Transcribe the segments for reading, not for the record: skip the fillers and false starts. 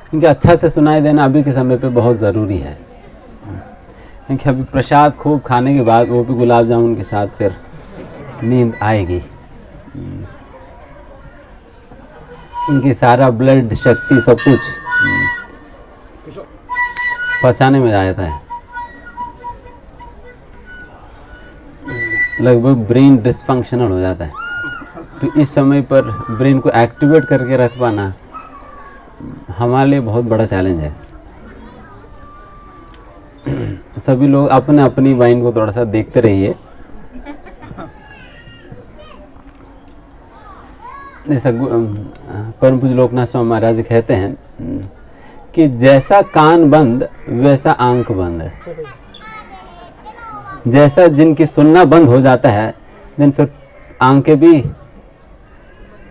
क्योंकि अच्छा से सुनाई देना अभी के समय पे बहुत ज़रूरी है, क्योंकि अभी प्रसाद खूब खाने के बाद वो भी गुलाब जामुन के साथ फिर नींद आएगी। उनकी सारा ब्लड शक्ति सब कुछ पचाने में जाता है, लगभग ब्रेन डिसफंक्शनल हो जाता है। तो इस समय पर ब्रेन को एक्टिवेट करके रख पाना हमारे लिए बहुत बड़ा चैलेंज है। सभी लोग अपने अपनी माइंड को थोड़ा सा देखते रहिए। जैसा परम पूज्य लोकनाथ स्वामी महाराज कहते हैं कि जैसा कान बंद वैसा आंख बंद है। जैसा जिनकी सुनना बंद हो जाता है देन फिर आंखें भी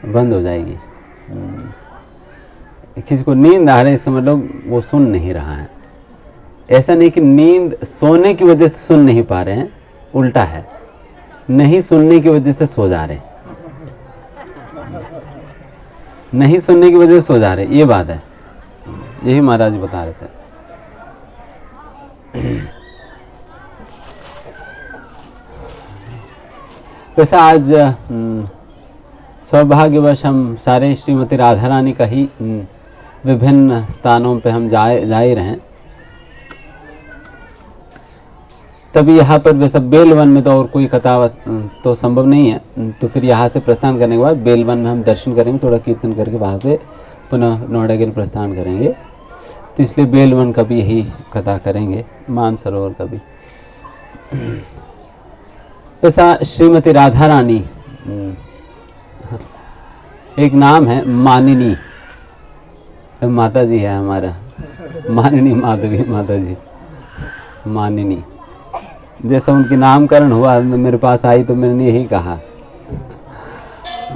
बंद हो जाएगी। किसी को नींद आ रही है इसका मतलब वो सुन नहीं रहा है। ऐसा नहीं कि नींद सोने की वजह से सुन नहीं पा रहे हैं, उल्टा है, नहीं सुनने की वजह से सो जा रहे हैं, नहीं सुनने की वजह से सो जा रहे हैं, ये बात है। यही महाराज बता रहे थे। वैसा आज सौभाग्यवश हम सारे श्रीमती राधा रानी का ही विभिन्न स्थानों पे हम जा ही रहे हैं। तभी यहाँ पर वैसा बेलवन में तो और कोई कथा तो संभव नहीं है, तो फिर यहाँ से प्रस्थान करने के बाद बेलवन में हम दर्शन करेंगे, थोड़ा कीर्तन करके वहाँ से पुनः नोएडा के लिए प्रस्थान करेंगे। तो इसलिए बेलवन का भी यही कथा करेंगे, मानसरोवर का भी। ऐसा श्रीमती राधा रानी एक नाम है, मानिनी माता जी है हमारा, मानिनी माधवी माता जी, मानिनी। जैसा उनकी नामकरण हुआ मेरे पास आई तो मैंने यही कहा,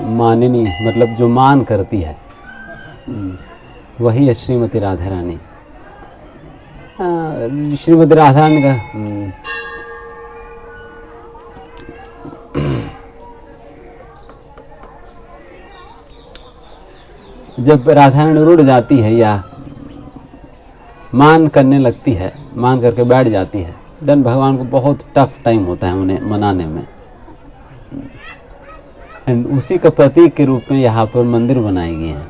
मानिनी मतलब जो मान करती है, वही है श्रीमती राधा रानी। श्रीमती राधा रानी का जब राधा रानी रुड़ जाती है या मान करने लगती है, मान करके बैठ जाती है, देन भगवान को बहुत टफ टाइम होता है उन्हें मनाने में। एंड उसी का प्रतीक के रूप में यहाँ पर मंदिर बनाई गई है।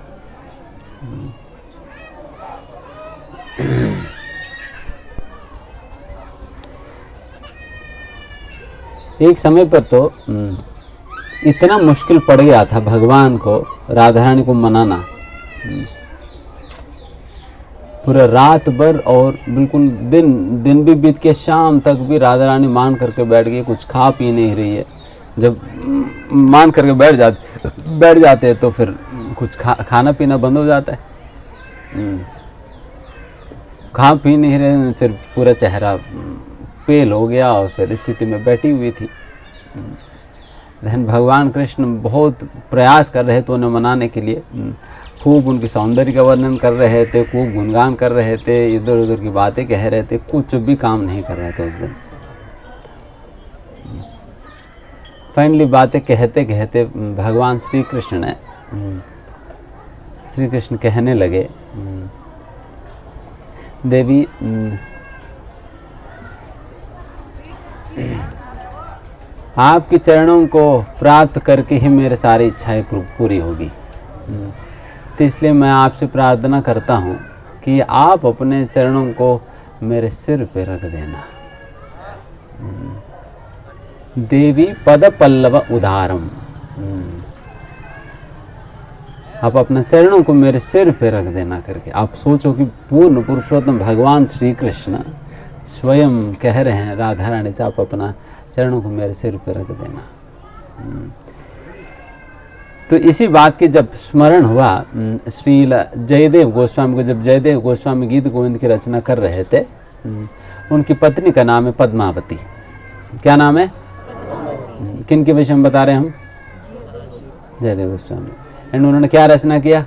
एक समय पर तो इतना मुश्किल पड़ गया था भगवान को, राधा रानी को मनाना। पूरा रात भर और बिल्कुल दिन भी बीत के शाम तक भी राधा रानी मान करके बैठ गई, कुछ खा पी नहीं रही है। जब मान करके बैठ जाते हैं तो फिर कुछ खाना पीना बंद हो जाता है। खा पी नहीं रहे, फिर पूरा चेहरा पेल हो गया और फिर स्थिति में बैठी हुई थी। धन भगवान कृष्ण बहुत प्रयास कर रहे थे उन्हें मनाने के लिए, खूब उनकी सौंदर्य का वर्णन कर रहे थे, खूब गुणगान कर रहे थे, इधर उधर की बातें कह रहे थे, कुछ भी काम नहीं कर रहे थे उस दिन। फाइनली बातें कहते कहते भगवान श्री कृष्ण कहने लगे, देवी आपके चरणों को प्राप्त करके ही मेरे सारी इच्छाएं पूरी होगी। तो इसलिए मैं आपसे प्रार्थना करता हूँ कि आप अपने चरणों को मेरे सिर पे रख देना। देवी पद पल्लव उदारम, आप अपने चरणों को मेरे सिर पे रख देना करके। आप सोचो कि पूर्ण पुरुषोत्तम भगवान श्री कृष्ण स्वयं कह रहे हैं राधा रानी से, आप अपना चरणों को मेरे सिर पे रख देना। तो इसी बात के जब स्मरण हुआ श्री जयदेव गोस्वामी को, जब जयदेव गोस्वामी गीत गोविंद की रचना कर रहे थे, उनकी पत्नी का नाम है पद्मावती। क्या नाम है? किन के विषय में बता रहे हैं हम? जयदेव गोस्वामी। एंड उन्होंने क्या रचना किया?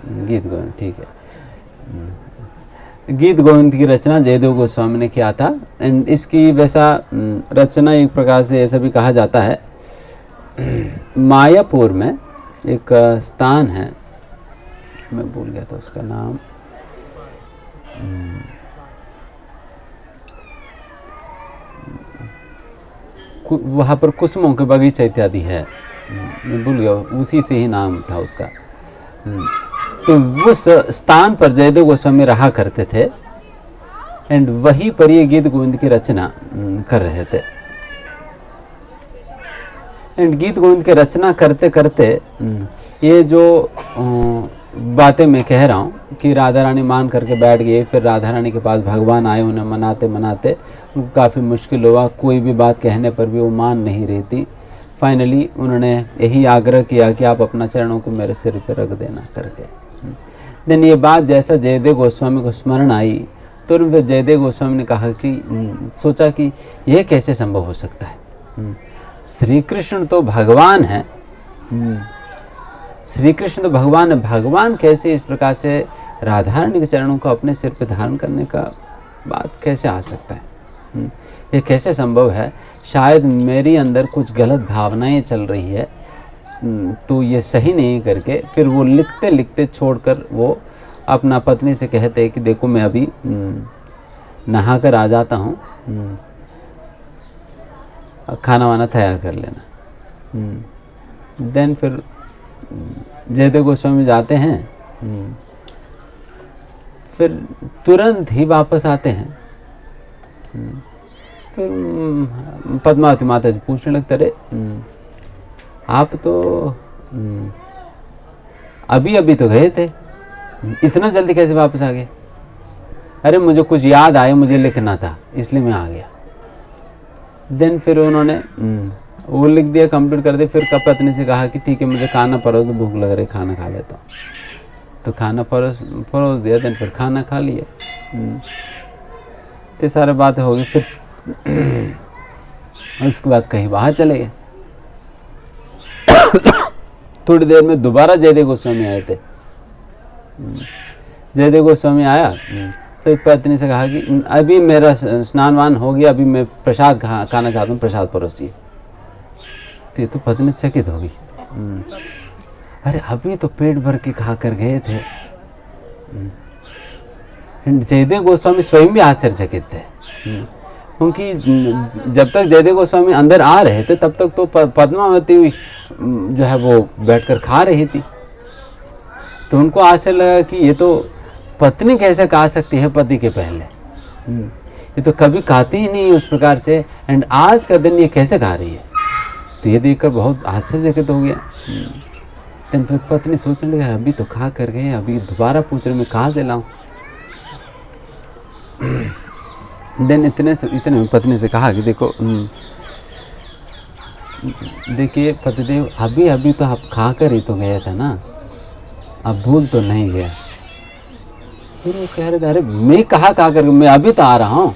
गीत गोविंद। ठीक है, गीत गोविंद की रचना जयदेव गोस्वामी ने किया था। एंड इसकी वैसा रचना एक प्रकार से ऐसा भी कहा जाता है, मायापुर में एक स्थान है मैं भूल गया था उसका नाम, वहाँ पर कुसुमों के बगीचा इत्यादि है, मैं भूल गया, उसी से ही नाम था उसका। तो उस स्थान पर जयदेव गोस्वामी रहा करते थे एंड वहीं पर ये गीत गोविंद की रचना कर रहे थे। एंड गीत गोविंद की रचना करते करते ये जो बातें मैं कह रहा हूँ कि राधा रानी मान करके बैठ गए, फिर राधा रानी के पास भगवान आए, उन्हें मनाते मनाते उनको काफ़ी मुश्किल हुआ, कोई भी बात कहने पर भी वो मान नहीं रही थी। फाइनली उन्होंने यही आग्रह किया कि आप अपना चरणों को मेरे सिर पर रख देना करके। देन ये बात जैसा जयदेव गोस्वामी को स्मरण आई तो फिर जयदेव गोस्वामी ने कहा कि सोचा कि यह कैसे संभव हो सकता है, श्री कृष्ण तो भगवान है, श्री कृष्ण तो भगवान है, भगवान कैसे इस प्रकार से राधा रानी के चरणों को अपने सिर पर धारण करने का बात कैसे आ सकता है, ये कैसे संभव है, शायद मेरी अंदर कुछ गलत भावनाएं चल रही है, तो ये सही नहीं करके फिर वो लिखते लिखते छोड़कर वो अपना पत्नी से कहते कि देखो मैं अभी नहा कर आ जाता हूँ, खाना वाना तैयार कर लेना। देन फिर जयदेव गोस्वामी जाते हैं, फिर तुरंत ही वापस आते हैं। फिर पद्मावती माता जी पूछने लगते, अरे आप तो अभी अभी तो गए थे, इतना जल्दी कैसे वापस आ गए? अरे मुझे कुछ याद आया, मुझे लिखना था इसलिए मैं आ गया। देन फिर उन्होंने वो लिख दिया, कंप्लीट कर दिया। फिर पत्नी से कहा कि ठीक है मुझे खाना परोस दो, भूख लग रही, खाना खा लेता हूँ। तो खाना परोस दिया। देन फिर खाना खा लिया। तो सारी बातें हो गई। फिर उसके बाद कहीं बाहर चले गए। थोड़ी देर में दोबारा जयदेव गोस्वामी आए थे। जयदेव गोस्वामी आया, फिर पत्नी से कहा कि अभी मेरा स्नान वान हो गया, अभी मैं प्रसाद खाना चाहता हूँ, प्रसाद परोसिए। तो पत्नी चकित होगी, अरे अभी तो पेट भर के खा कर गए थे। जयदेव गोस्वामी स्वयं भी आश्चर्यचकित थे, क्योंकि जब तक जयदेव गोस्वामी अंदर आ रहे थे तब तक तो पद्मावती जो है वो बैठकर खा रही थी। तो उनको आश्चर्य लगा कि ये तो पत्नी कैसे खा सकती है पति के पहले, ये तो कभी खाती ही नहीं उस प्रकार से, एंड आज का दिन ये कैसे खा रही है। तो ये देखकर बहुत आश्चर्यचकित हो गया। फिर पत्नी सोचने लगी अभी तो खा कर गए, अभी दोबारा पूछ रहे मैं कहाँ से लाऊं। देन इतने में पत्नी से कहा कि देखिए पतिदेव, अभी तो आप खा कर ही तो गए थे ना, अब भूल तो नहीं गया। फिर वो कह रहे थे अरे मैं कहा खा कर, मैं अभी तो आ रहा हूँ।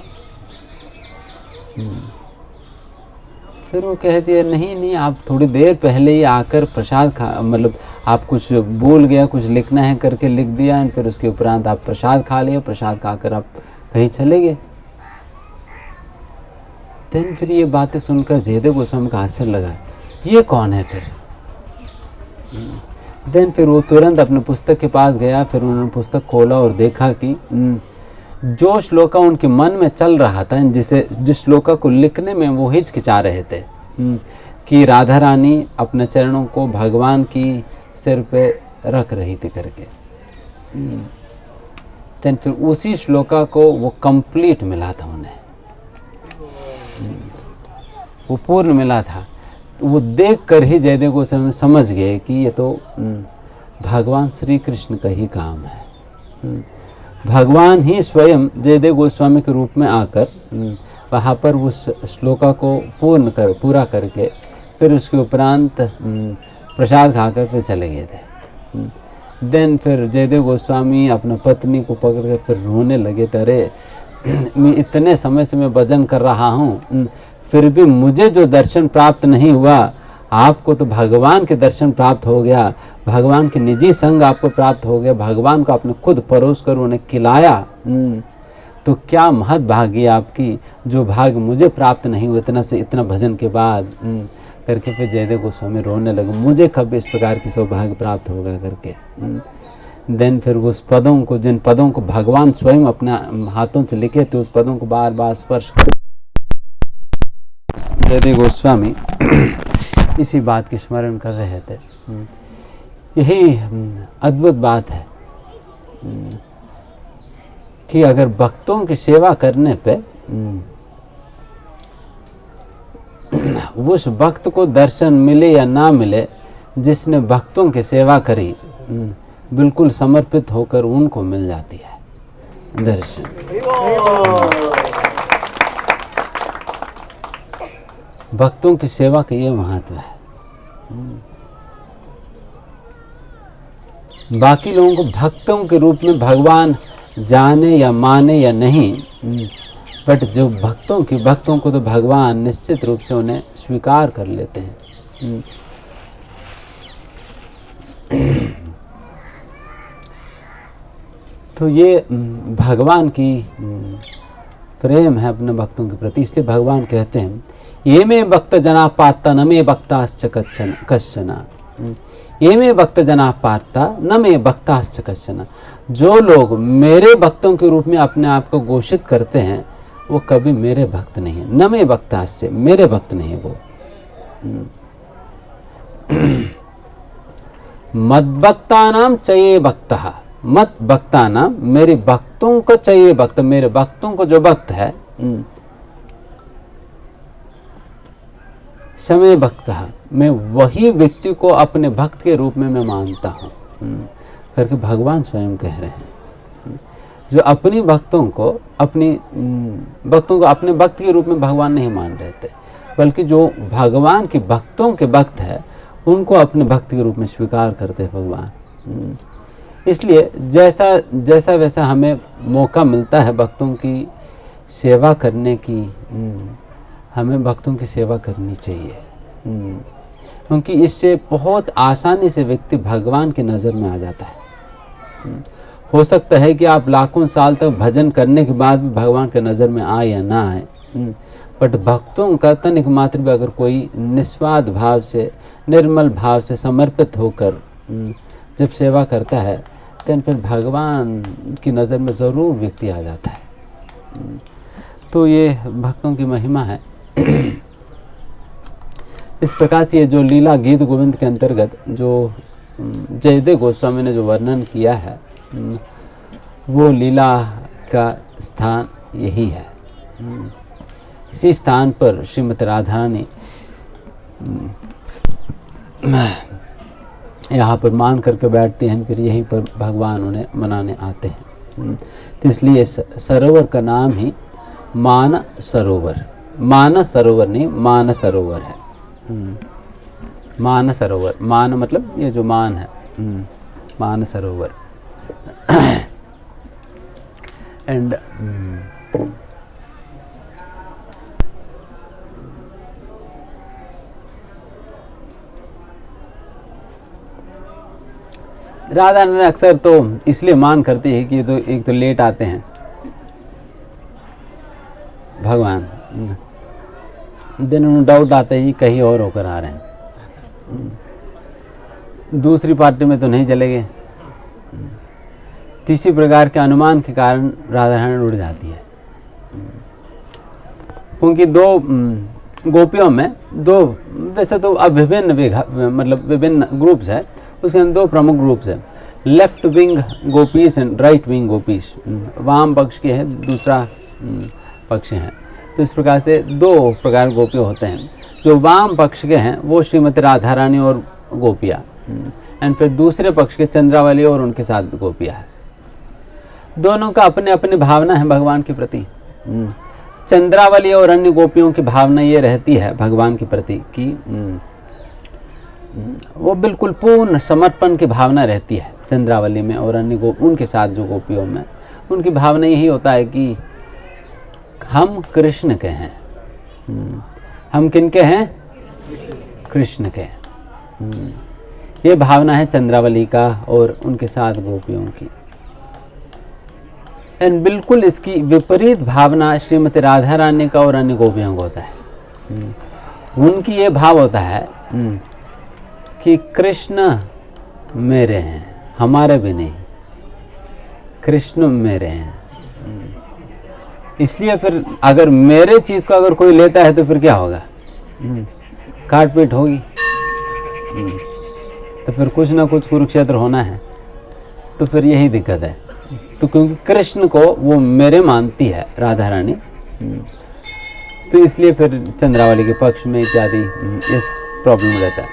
फिर वो कह दिया नहीं आप थोड़ी देर पहले ही आकर प्रसाद मतलब आप कुछ भूल गया, कुछ लिखना है करके लिख दिया, एंड फिर उसके उपरांत आप प्रसाद खा लिया, प्रसाद खाकर आप कहीं चले गए। देन फिर ये बातें सुनकर जयदेव गोस्वामी का आश्चर्य लगा, ये कौन है फिर। देन फिर वो तुरंत अपने पुस्तक के पास गया। फिर उन्होंने पुस्तक खोला और देखा कि जो श्लोका उनके मन में चल रहा था, जिस श्लोका को लिखने में वो हिचकिचा रहे थे कि राधा रानी अपने चरणों को भगवान की सिर पे रख रही थी करके, देन फिर उसी श्लोका को वो कंप्लीट मिला था उन्हें, वो पूर्ण मिला था। वो देख कर ही जयदेव गोस्वामी समझ गए कि ये तो भगवान श्री कृष्ण का ही काम है। भगवान ही स्वयं जयदेव गोस्वामी के रूप में आकर वहाँ पर उस श्लोका को पूरा करके फिर उसके उपरांत प्रसाद खाकर फिर चले गए थे। देन फिर जयदेव गोस्वामी अपना पत्नी को पकड़ कर फिर रोने लगे, अरे मैं इतने समय से मैं भजन कर रहा हूँ, फिर भी मुझे जो दर्शन प्राप्त नहीं हुआ, आपको तो भगवान के दर्शन प्राप्त हो गया, भगवान के निजी संग आपको प्राप्त हो गया, भगवान को आपने खुद परोस कर उन्हें खिलाया, तो क्या महत भागी आपकी, जो भाग मुझे प्राप्त नहीं हुआ इतना भजन के बाद करके। फिर जयदेव गोस्वामी रोने लगे, मुझे कब इस प्रकार की सौभाग्य प्राप्त होगा करके। देन फिर उस पदों को, जिन पदों को भगवान स्वयं अपने हाथों से लिखे थे, उस पदों को बार बार स्पर्श कर। जयदेव गोस्वामी इसी बात की स्मरण कर रहे थे। यही अद्भुत बात है कि अगर भक्तों की सेवा करने पे उस भक्त को दर्शन मिले या ना मिले, जिसने भक्तों की सेवा करी, बिल्कुल समर्पित होकर उनको मिल जाती है दर्शन। भक्तों की सेवा का ये महत्व है। बाकी लोगों को भक्तों के रूप में भगवान जाने या माने या नहीं, बट जो भक्तों को तो भगवान निश्चित रूप से उन्हें स्वीकार कर लेते हैं। तो ये भगवान की प्रेम है अपने भक्तों के प्रति। इसलिए भगवान कहते हैं, ये में भक्त जना पाता न में भक्ताश्च कश्चन, ये में भक्त जना पाता न में भक्ताश्च कश्चन। जो लोग मेरे भक्तों के रूप में अपने आप को घोषित करते हैं, वो कभी मेरे भक्त नहीं है। न में भक्ताश्च, मेरे भक्त नहीं है वो। मद्भक्तानां चये भक्तः, मत भक्तानां, मेरे भक्तों को चाहिए भक्त, मेरे भक्तों को जो भक्त है, समय भक्तः, मैं वही व्यक्ति को अपने भक्त के रूप में मैं मानता हूँ करके भगवान स्वयं कह रहे हैं। जो अपनी भक्तों को अपने भक्त के रूप में भगवान नहीं मान रहे थे, बल्कि जो भगवान के भक्तों के भक्त है, उनको अपने भक्त के रूप में स्वीकार करते हैं भगवान। इसलिए जैसा वैसा हमें मौका मिलता है भक्तों की सेवा करने की, हमें भक्तों की सेवा करनी चाहिए, क्योंकि इससे बहुत आसानी से व्यक्ति भगवान की नज़र में आ जाता है। हो सकता है कि आप लाखों साल तक भजन करने के बाद भी भगवान की नज़र में आए या ना आए, बट भक्तों का तनिक मात्र भी अगर कोई निस्वार्थ भाव से, निर्मल भाव से समर्पित होकर जब सेवा करता है, तो फिर भगवान की नज़र में ज़रूर व्यक्ति आ जाता है। तो ये भक्तों की महिमा है। इस प्रकार से ये जो लीला गीत गोविंद के अंतर्गत जो जयदेव गोस्वामी ने जो वर्णन किया है, वो लीला का स्थान यही है। इसी स्थान पर श्रीमती राधा रानी यहाँ पर मान करके बैठते हैं, फिर यहीं पर भगवान उन्हें मनाने आते हैं। तो इसलिए सरोवर का नाम ही मान सरोवर, मानस सरोवर नहीं, मान सरोवर है। मान सरोवर, मान मतलब ये जो मान है, मान सरोवर। एंड राधा ने अक्सर तो इसलिए मान करती है कि तो एक तो लेट आते हैं भगवान, दिन उन्हें डाउट आता है कि कहीं और होकर आ रहे हैं, दूसरी पार्टी में तो नहीं चलेंगे। तीसरी प्रकार के अनुमान के कारण राधा रानी उड़ जाती है, क्योंकि दो गोपियों में दो, वैसे तो अब विभिन्न ग्रुप्स है, उसके अंदर दो प्रमुख ग्रुप्स है, left wing gopis and right wing gopis. वाम पक्ष के है, दूसरा पक्ष है। तो इस प्रकार से दो प्रकार गोपी होते हैं। जो वाम पक्ष के हैं वो श्रीमती राधा रानी और गोपियाँ, एंड फिर दूसरे पक्ष के चंद्रावली और उनके साथ गोपियाँ है। दोनों का अपने अपने भावना है भगवान के प्रति। चंद्रावली और अन्य गोपियों की भावना ये रहती है भगवान के प्रति कि वो बिल्कुल पूर्ण समर्पण की भावना रहती है चंद्रावली में, और अन्य उनके साथ जो गोपियों में उनकी भावना यही होता है कि हम कृष्ण के हैं। हम किनके हैं? कृष्ण के। ये भावना है चंद्रावली का और उनके साथ गोपियों की। एंड बिल्कुल इसकी विपरीत भावना श्रीमती राधा रानी का और अन्य गोपियों को होता है। उनकी ये भाव होता है कि कृष्ण मेरे हैं, हमारे भी नहीं, कृष्ण मेरे हैं। इसलिए फिर अगर मेरे चीज को अगर कोई लेता है तो फिर क्या होगा, काट पीट होगी। तो फिर कुछ ना कुछ कुरुक्षेत्र होना है। तो फिर यही दिक्कत है। तो क्योंकि कृष्ण को वो मेरे मानती है राधा रानी, तो इसलिए फिर चंद्रावली के पक्ष में इत्यादि इस प्रॉब्लम रहता है।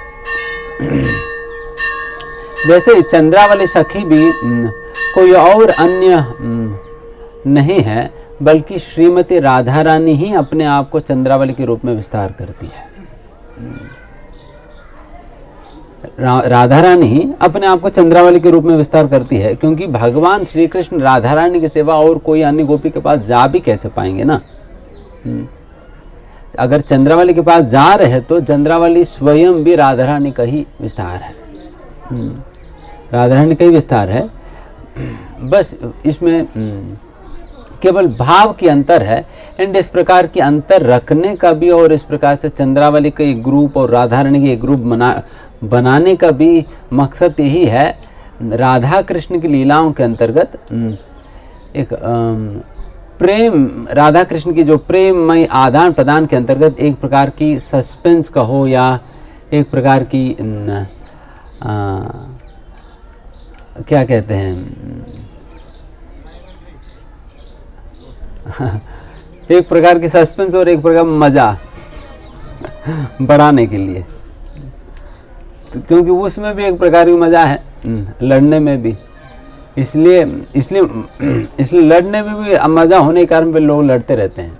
वैसे चंद्रावली सखी भी कोई और अन्य नहीं है, बल्कि श्रीमती राधा रानी ही अपने आप को चंद्रावली के रूप में विस्तार करती है। राधा रानी ही अपने आप को चंद्रावली के रूप में विस्तार करती है, क्योंकि भगवान श्री कृष्ण राधा रानी के सिवा और कोई अन्य गोपी के पास जा भी कैसे पाएंगे ना। अगर चंद्रावली के पास जा रहे तो चंद्रावली स्वयं भी राधा रानी का ही विस्तार है, राधा रानी का ही विस्तार है। बस इसमें केवल भाव की अंतर है। एंड इस प्रकार की अंतर रखने का भी और इस प्रकार से चंद्रावली का एक ग्रुप और राधा रानी के एक ग्रुप बनाने का भी मकसद यही है। राधा कृष्ण की लीलाओं के अंतर्गत एक प्रेम, राधा कृष्ण की जो प्रेममय आदान प्रदान के अंतर्गत एक प्रकार की सस्पेंस कहो या एक प्रकार की क्या कहते हैं एक प्रकार की सस्पेंस और एक प्रकार मजा बढ़ाने के लिए, तो क्योंकि उसमें भी एक प्रकार की मजा है, लड़ने में भी। इसलिए लड़ने में भी मजा होने के कारण भी लोग लड़ते रहते हैं।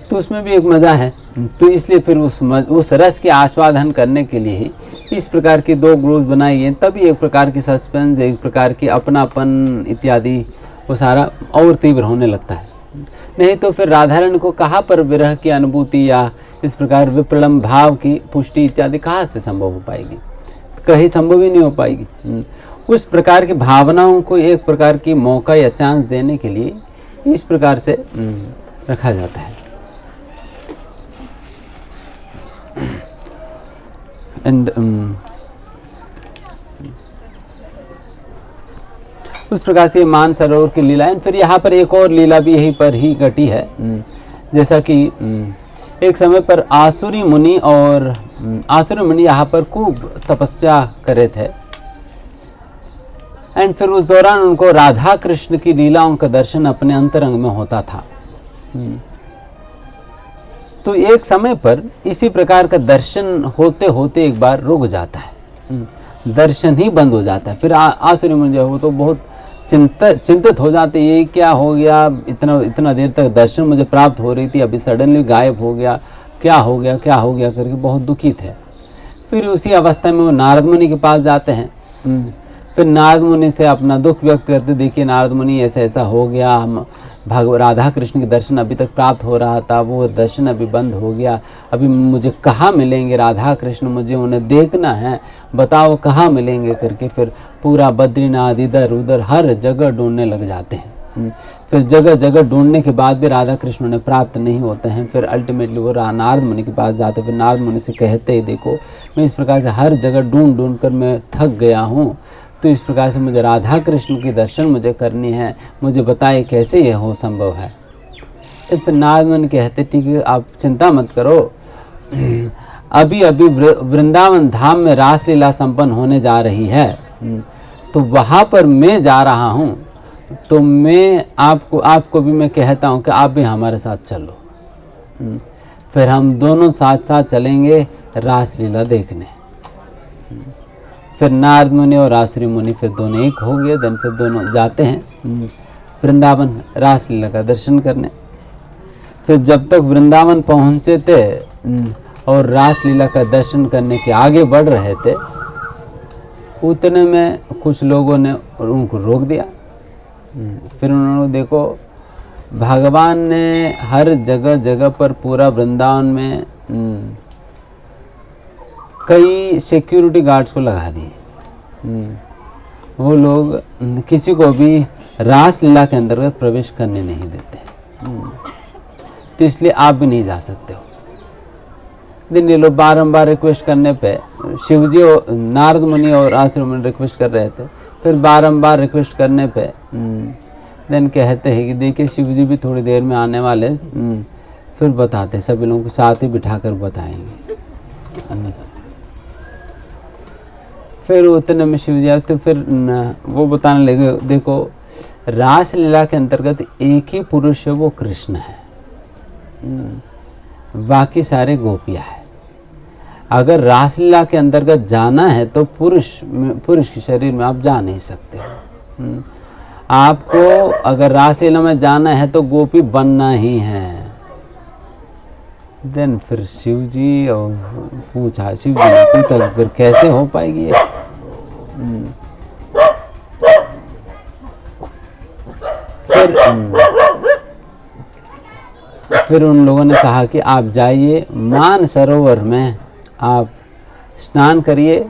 तो उसमें भी एक मजा है। तो इसलिए फिर उस रस के आस्वादन करने के लिए ही इस प्रकार की दो ग्रुप बनाई है, तभी एक प्रकार की सस्पेंस, एक प्रकार की अपनापन इत्यादि वो सारा और तीव्र होने लगता है। नहीं तो फिर राधा रानी को कहाँ पर विरह की अनुभूति या इस प्रकार विप्रलम्ब भाव की पुष्टि इत्यादि कहाँ से संभव हो पाएगी, कहीं संभव ही नहीं हो पाएगी। उस प्रकार की भावनाओं को एक प्रकार की मौका या चांस देने के लिए इस प्रकार से रखा जाता है। एंड उस प्रकार से मानसरोवर की लीला है। फिर यहाँ पर एक और लीला भी यहीं पर ही घटी है। जैसा कि एक समय पर आसुरी मुनि यहाँ पर खूब तपस्या करे थे। एंड फिर उस दौरान उनको राधा कृष्ण की लीलाओं का दर्शन अपने अंतरंग में होता था। तो एक समय पर इसी प्रकार का दर्शन होते होते एक बार रुक जाता है, दर्शन ही बंद हो जाता है। फिर आसुरी मुनि जो है तो बहुत चिंतित हो जाते, ये क्या हो गया, इतना देर तक दर्शन मुझे प्राप्त हो रही थी, अभी सडनली गायब हो गया, क्या हो गया करके बहुत दुखी थे। फिर उसी अवस्था में वो नारद मुनि के पास जाते हैं। फिर नारद मुनि से अपना दुख व्यक्त करते, देखिए नारद मुनि ऐसा हो गया, हम राधा कृष्ण के दर्शन अभी तक प्राप्त हो रहा था, वो दर्शन अभी बंद हो गया, अभी मुझे कहाँ मिलेंगे राधा कृष्ण, मुझे उन्हें देखना है, बताओ कहाँ मिलेंगे करके फिर पूरा बद्रीनाथ इधर उधर हर जगह ढूंढने लग जाते हैं। फिर जगह जगह ढूंढने के बाद भी राधा कृष्ण उन्हें प्राप्त नहीं होते हैं। फिर अल्टीमेटली वो नारद मुनि के पास जाते, फिर नारद मुनि से कहते, देखो मैं इस प्रकार से हर जगह ढूंढ कर मैं थक गया हूँ, तो इस प्रकार से मुझे राधा कृष्ण की दर्शन मुझे करनी है, मुझे बताइए कैसे ये हो संभव है। तो फिर नारद मुनि कहते, ठीक है आप चिंता मत करो, अभी अभी वृंदावन धाम में रासलीला संपन्न होने जा रही है, तो वहाँ पर मैं जा रहा हूँ, तो मैं आपको भी मैं कहता हूँ कि आप भी हमारे साथ चलो। फिर हम दोनों साथ साथ चलेंगे रासलीला देखने। फिर नारद मुनि और आसुरी मुनि फिर दोनों एक हो गए। देन फिर दोनों जाते हैं वृंदावन रासलीला का दर्शन करने। फिर जब तक वृंदावन पहुँचे थे और रासलीला का दर्शन करने के आगे बढ़ रहे थे, उतने में कुछ लोगों ने उनको रोक दिया। फिर उन्होंने देखो भगवान ने हर जगह जगह पर पूरा वृंदावन में कई सिक्योरिटी गार्ड्स को लगा दिए। वो लोग किसी को भी रासलीला के अंतर्गत प्रवेश करने नहीं देते, तो इसलिए आप भी नहीं जा सकते हो। दिन ये लोग बारंबार रिक्वेस्ट करने पे शिव जी और नारद मुनि और आसुर मुनि रिक्वेस्ट कर रहे थे, फिर बारंबार रिक्वेस्ट करने पे देन कहते हैं कि देखिए शिव जी भी थोड़ी देर में आने वाले, फिर बताते, सभी लोगों को साथ ही बिठाकर बताएंगे। फिर उतने में शिव जी आते, फिर वो बताने लगे देखो रास लीला के अंतर्गत एक ही पुरुष है, वो कृष्ण है, बाकी सारे गोपियां हैं। अगर रासलीला के अंतर्गत जाना है तो पुरुष के शरीर में आप जा नहीं सकते। आपको अगर रासलीला में जाना है तो गोपी बनना ही है। देन फिर शिव जी और शिव जी ने पूछा फिर कैसे हो पाएगी ये? फिर उन लोगों ने कहा कि आप जाइए मान सरोवर में, आप स्नान करिए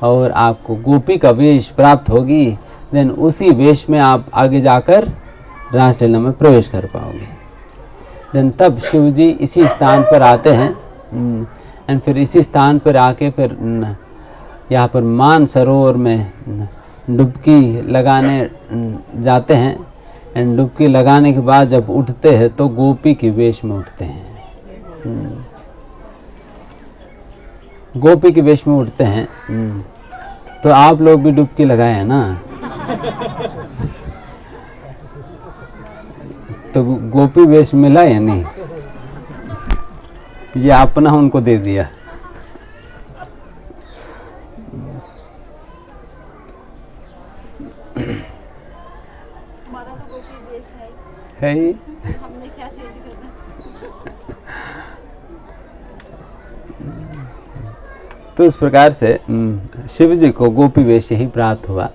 और आपको गोपी का वेश प्राप्त होगी। देन उसी वेश में आप आगे जाकर रासलीला में प्रवेश कर पाओगे। देन तब शिव जी इसी स्थान पर आते हैं एंड फिर इसी स्थान पर आके फिर यहाँ पर मान सरोवर में डुबकी लगाने जाते हैं एंड डुबकी लगाने के बाद जब उठते हैं तो गोपी के वेश में उठते हैं। गोपी के वेश में उठते हैं। तो आप लोग भी डुबकी लगाए हैं ना? तो गोपी वेश मिला या नहीं? ये अपना उनको दे दिया। हमारा तो गोपी वेश है ही। हमने क्या चेंज करना? तो इस प्रकार से शिव जी को गोपी वेश ही प्राप्त हुआ।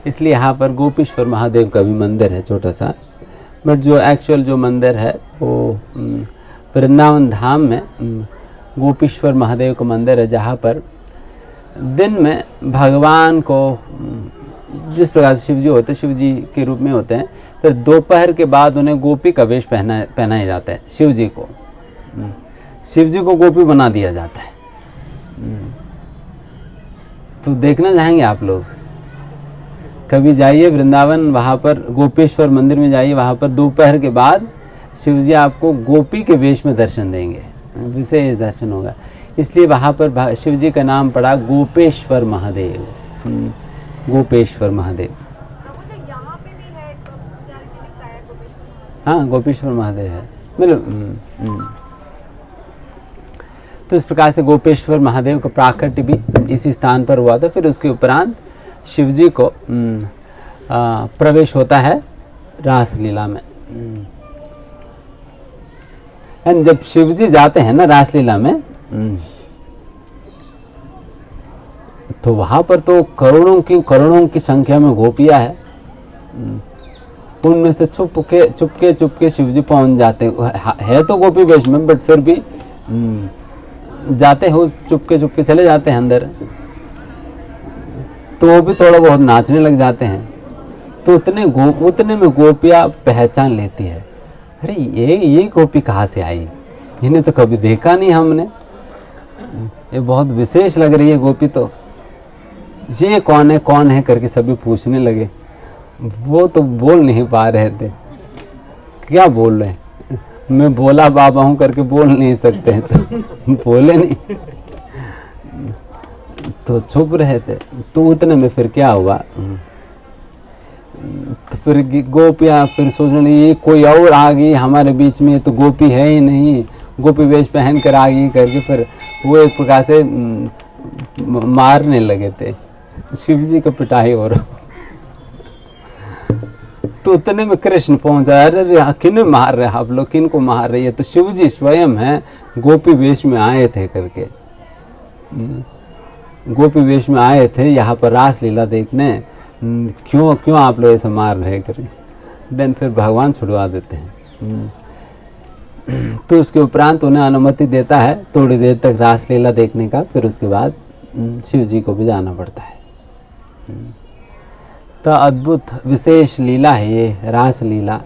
इसलिए यहाँ पर गोपीश्वर महादेव का भी मंदिर है छोटा सा, बट जो एक्चुअल जो मंदिर है वो वृंदावन धाम में गोपीश्वर महादेव का मंदिर है, जहाँ पर दिन में भगवान को जिस प्रकार से शिव जी होते हैं, शिव जी के रूप में होते हैं, फिर दोपहर के बाद उन्हें गोपी का वेश पहनाया जाता है। शिव जी को गोपी बना दिया जाता है। तो देखना चाहेंगे आप लोग, कभी जाइए वृंदावन, वहाँ पर गोपेश्वर मंदिर में जाइए, वहाँ पर दोपहर के बाद शिव जी आपको गोपी के वेश में दर्शन देंगे, विशेष दर्शन होगा। इसलिए वहाँ पर शिव जी का नाम पड़ा गोपेश्वर महादेव। गोपेश्वर महादेव। यहाँ पे भी है हाँ, गोपेश्वर महादेव है। मतलब तो इस प्रकार से गोपेश्वर महादेव का प्राकट्य भी इसी स्थान पर हुआ था। फिर उसके उपरांत शिव जी को प्रवेश होता है रासलीला में। एंड जब शिव जी जाते हैं ना रासलीला में, तो वहां पर तो करोड़ों की संख्या में गोपियां है। उनमें से चुपके शिव जी पहुंच जाते है तो गोपी वेश में, बट फिर भी जाते हो चुपके चले जाते हैं अंदर, तो वो भी थोड़ा बहुत नाचने लग जाते हैं। तो उतने में गोपियां पहचान लेती है, अरे ये गोपी कहाँ से आई, इन्हें तो कभी देखा नहीं हमने, ये बहुत विशेष लग रही है गोपी, तो ये कौन है करके सभी पूछने लगे। वो तो बोल नहीं पा रहे थे, क्या बोल रहे हैं, मैं बोला बाबा हूँ करके बोल नहीं सकते हैं, तो बोले नहीं, तो चुप रहे थे। तो उतने में फिर क्या हुआ, तो फिर गोपियाँ फिर सोचने लगी ये कोई और आ गई हमारे बीच में, तो गोपी है ही नहीं, गोपी वेश पहन कर आ गई करके फिर वो एक प्रकार से मारने लगे थे। शिव जी का पिटाई हो रहा। तो उतने में कृष्ण पहुंचा, अरे किन्हें मार रहे आप लोग, किन को मार रही है? तो शिव जी स्वयं है गोपी वेश में आए थे करके, गोपी वेश में आए थे यहाँ पर रासलीला देखने, क्यों आप लोग ऐसे मार रहे करके। देन फिर भगवान छुड़वा देते हैं। तो उसके उपरांत उन्हें अनुमति देता है थोड़ी देर तक रासलीला देखने का, फिर उसके बाद शिव जी को भी जाना पड़ता है। तो अद्भुत विशेष लीला है ये रास लीला।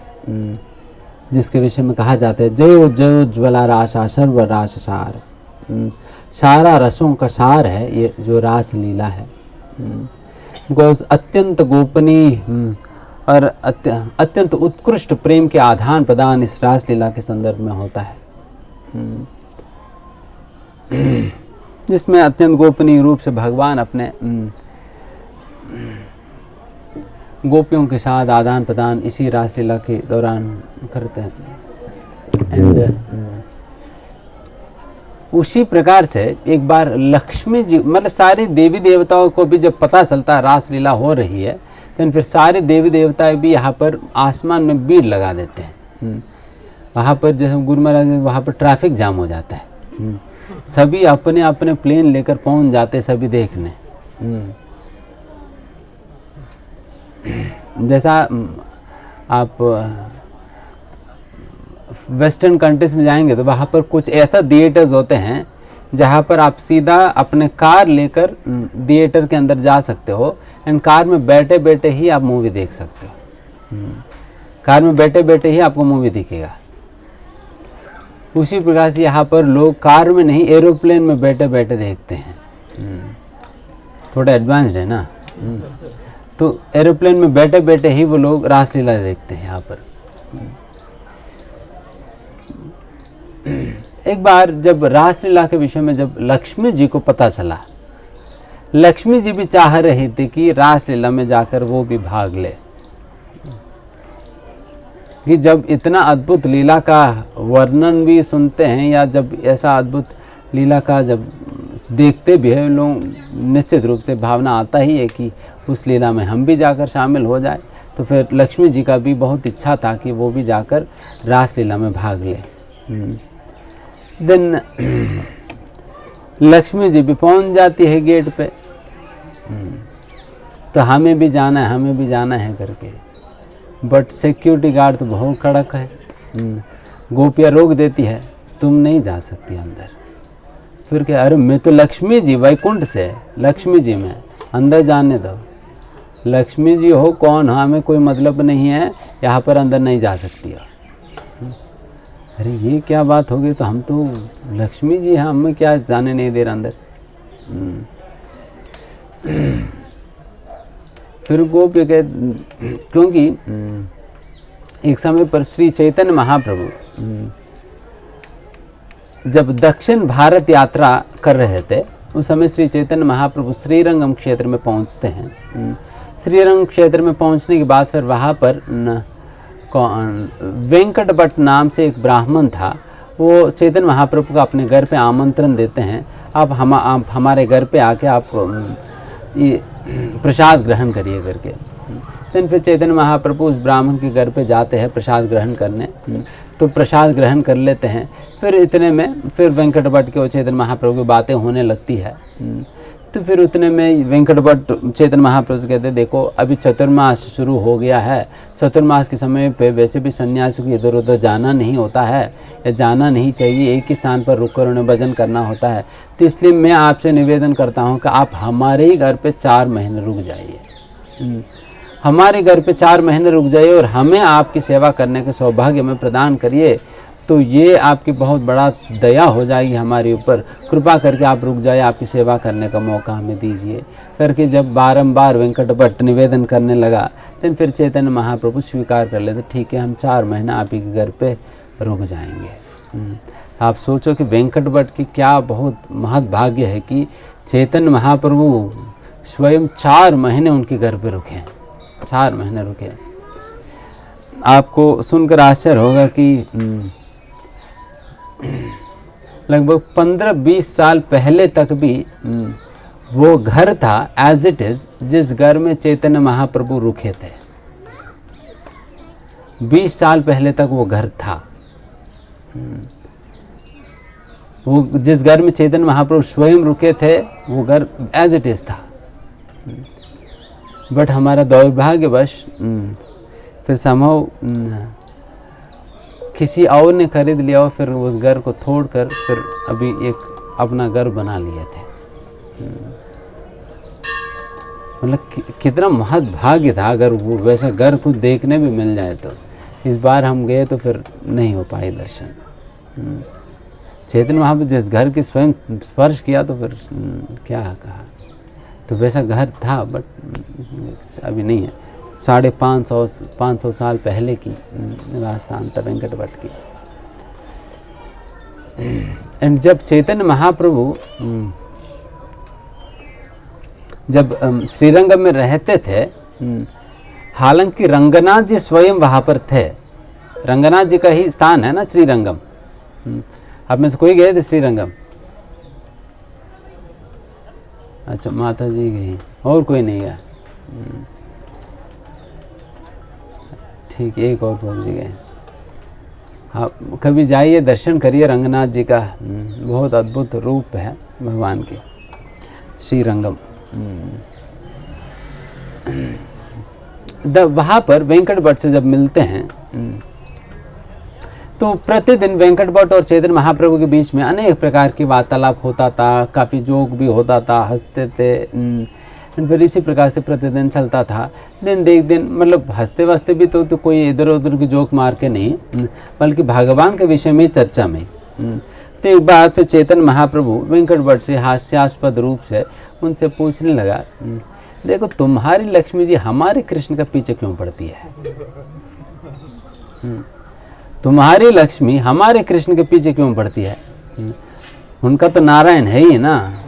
जिसके विषय में कहा जाता है जयो जयो ज्वला राशा सर्व रास सार। सारा रसों का सार है ये जो रास लीला है। बिकॉज अत्यंत गोपनीय और अत्यंत उत्कृष्ट प्रेम के आदान प्रदान इस रास लीला के संदर्भ में होता है, जिसमें अत्यंत गोपनीय रूप से भगवान अपने गोपियों के साथ आदान प्रदान इसी रासलीला के दौरान करते हैं। उसी प्रकार से एक बार लक्ष्मी जी, मतलब सारे देवी देवताओं को भी जब पता चलता है रासलीला हो रही है, तो फिर सारे देवी देवता भी यहाँ पर आसमान में भीड़ लगा देते हैं। वहाँ पर जैसे गुरु महाराज, वहाँ पर ट्रैफिक जाम हो जाता है। सभी अपने अपने प्लेन लेकर पहुंच जाते सभी देखने। जैसा आप वेस्टर्न कंट्रीज में जाएंगे तो वहाँ पर कुछ ऐसा थिएटर्स होते हैं जहाँ पर आप सीधा अपने कार लेकर थिएटर के अंदर जा सकते हो एंड कार में बैठे बैठे ही आप मूवी देख सकते हो। कार में बैठे बैठे ही आपको मूवी दिखेगा। उसी प्रकार से यहाँ पर लोग कार में नहीं, एरोप्लेन में बैठे बैठे देखते हैं। थोड़ा एडवांस्ड है ना। तो एरोप्लेन में बैठे बैठे ही वो लोग रासलीला देखते हैं यहाँ पर। एक बार जब रासलीला के विषय में जब लक्ष्मी जी को पता चला, लक्ष्मी जी भी चाह रही थी कि रासलीला में जाकर वो भी भाग ले, कि जब इतना अद्भुत लीला का वर्णन भी सुनते हैं या जब ऐसा अद्भुत लीला का जब देखते भी हैं लोग, निश्चित रूप से भावना आता ही है कि उस लीला में हम भी जाकर शामिल हो जाए। तो फिर लक्ष्मी जी का भी बहुत इच्छा था कि वो भी जाकर रासलीला में भाग ले। देन लक्ष्मी जी भी पहुंच जाती है गेट पे, तो हमें भी जाना है करके, बट सिक्योरिटी गार्ड तो बहुत कड़क है। गोपियाँ रोक देती है, तुम नहीं जा सकती अंदर। फिर क्या, अरे मैं तो लक्ष्मी जी, वैकुंठ से लक्ष्मी जी में, अंदर जाने दो। लक्ष्मी जी हो कौन हो, हमें कोई मतलब नहीं है, यहाँ पर अंदर नहीं जा सकती हो। अरे ये क्या बात होगी, तो हम तो लक्ष्मी जी हैं, हमें क्या जाने नहीं दे रहा अंदर। फिर गोपी कह, क्योंकि एक समय पर श्री चैतन्य महाप्रभु जब दक्षिण भारत यात्रा कर रहे थे, उस समय श्री चैतन्य महाप्रभु श्रीरंगम क्षेत्र में पहुंचते हैं। श्रीरंग क्षेत्र में पहुंचने के बाद फिर वहाँ पर वेंकट भट्ट नाम से एक ब्राह्मण था, वो चैतन्य महाप्रभु को अपने घर पे आमंत्रण देते हैं, आप हमारे घर पे आके आप ये प्रसाद ग्रहण करिए करके। फिर चैतन्य महाप्रभु उस ब्राह्मण के घर पे जाते हैं प्रसाद ग्रहण करने, तो प्रसाद ग्रहण कर लेते हैं। फिर इतने में फिर वेंकट भट्ट के और चैतन्य महाप्रभु की बातें होने लगती है। तो फिर उतने में वेंकट भट्ट चैतन्य महाप्रभु से कहते, देखो अभी चतुर्मास शुरू हो गया है, चतुर्मास के समय पे वैसे भी सन्यासी को इधर उधर जाना नहीं होता है या जाना नहीं चाहिए, एक ही स्थान पर रुक कर उन्हें भजन करना होता है। तो इसलिए मैं आपसे निवेदन करता हूँ कि आप हमारे ही घर पे 4 महीने रुक जाइए, हमारे घर पे 4 महीने रुक जाइए और हमें आपकी सेवा करने के सौभाग्य में प्रदान करिए। तो ये आपकी बहुत बड़ा दया हो जाएगी हमारे ऊपर, कृपा करके आप रुक जाए, आपकी सेवा करने का मौका हमें दीजिए करके जब बारंबार वेंकट भट्ट निवेदन करने लगा, तो फिर चैतन्य महाप्रभु स्वीकार कर लेते, ठीक है हम 4 महीना आप ही के घर पे रुक जाएंगे। आप सोचो कि वेंकट भट्ट की क्या बहुत महत् भाग्य है कि चैतन्य महाप्रभु स्वयं 4 महीने उनके घर पे रुके, 4 महीने रुके। आपको सुनकर आश्चर्य होगा कि लगभग 15-20 साल पहले तक भी वो घर था एज इट इज जिस घर में चैतन्य महाप्रभु रुके थे। 20 साल पहले तक वो घर था, वो जिस घर में चैतन्य महाप्रभु स्वयं रुके थे वो घर एज इट इज था। बट हमारा दुर्भाग्यवश फिर संभव किसी और ने खरीद लिया और फिर उस घर को तोड़कर फिर अभी एक अपना घर बना लिए थे। मतलब कितना महत् भाग्य था अगर वो वैसा घर कुछ देखने भी मिल जाए तो। इस बार हम गए तो फिर नहीं हो पाए दर्शन। चैतन्य महाप्रभु जिस घर की स्वयं स्पर्श किया तो फिर क्या कहा, तो वैसा घर था बट अभी नहीं है। 550 साल पहले की राजस्थान था वेंकट भट्ट की। एंड जब चैतन्य महाप्रभु जब श्रीरंगम में रहते थे, हालांकि रंगनाथ जी स्वयं वहां पर थे, रंगनाथ जी का ही स्थान है ना श्रीरंगम। आप में से कोई गए थे श्रीरंगम? अच्छा, माता जी गई, और कोई नहीं गया? ठीक, एक और बाबू जी गए। आप कभी जाइए, दर्शन करिए रंगनाथ जी का, बहुत अद्भुत रूप है भगवान के श्रीरंगम। वहाँ पर वेंकट भट्ट से जब मिलते हैं तो प्रतिदिन वेंकट भट्ट और चैतन्य महाप्रभु के बीच में अनेक प्रकार की वार्तालाप होता था, काफ़ी जोक भी होता था, हंसते थे। फिर इसी प्रकार से प्रतिदिन चलता था। दिन देख दिन, मतलब हंसते वस्ते भी तो कोई इधर उधर की जोक मार के नहीं, बल्कि भगवान के विषय में चर्चा में। तो एक बार फिर चैतन्य महाप्रभु वेंकट भट्ट से हास्यास्पद रूप से उनसे पूछने लगा, देखो तुम्हारी लक्ष्मी जी हमारे कृष्ण का पीछे क्यों पड़ती है? तुम्हारी लक्ष्मी हमारे कृष्ण के पीछे क्यों पड़ती है? उनका तो नारायण है ही ना।